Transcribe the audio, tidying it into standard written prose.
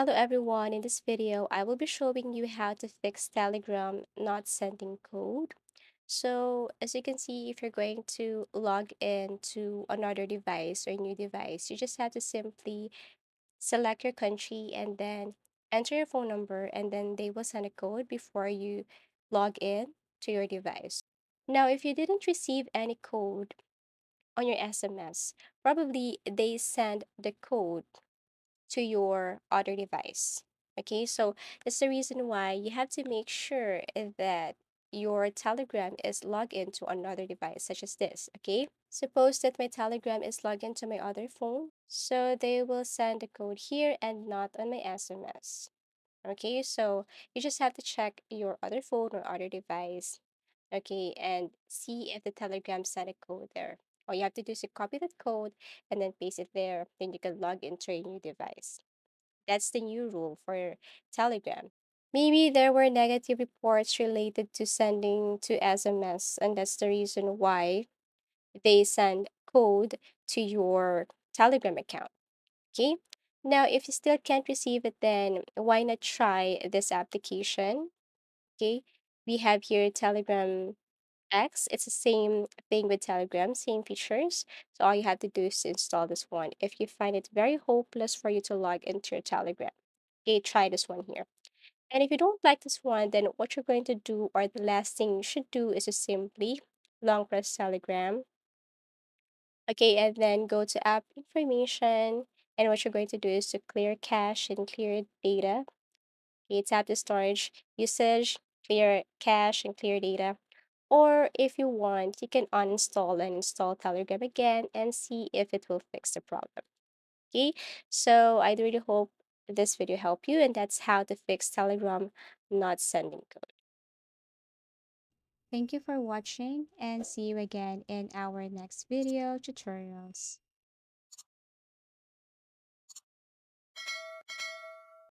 Hello everyone, in this video, I will be showing you how to fix Telegram not sending code. So as you can see, if you're going to log in to another device or new device, you just have to simply select your country and then enter your phone number and then they will send a code before you log in to your device. Now, if you didn't receive any code on your SMS, probably they send the code to your other device. Okay, so that's the reason why you have to make sure that your Telegram is logged into another device, such as this. Okay, suppose that my Telegram is logged into my other phone, so they will send the code here and not on my SMS. Okay, so you just have to check your other phone or other device, okay, and see if the Telegram sent a code there. All you have to do is to copy that code and then paste it there. Then you can log into a new device. That's the new rule for Telegram. Maybe there were negative reports related to sending to SMS, and that's the reason why they send code to your Telegram account. Okay. Now, if you still can't receive it, then why not try this application? Okay. We have here Telegram X. It's the same thing with Telegram, same features. So all you have to do is to install this one. If you find it very hopeless for you to log into your Telegram, okay, try this one here. And if you don't like this one, then what you're going to do, or the last thing you should do, is to simply long press Telegram. Okay, and then go to app information. And what you're going to do is to clear cache and clear data. Okay, tap the storage usage, clear cache, and clear data. Or if you want, you can uninstall and install Telegram again and see if it will fix the problem. Okay, so I really hope this video helped you, and that's how to fix Telegram not sending code. Thank you for watching and see you again in our next video tutorials.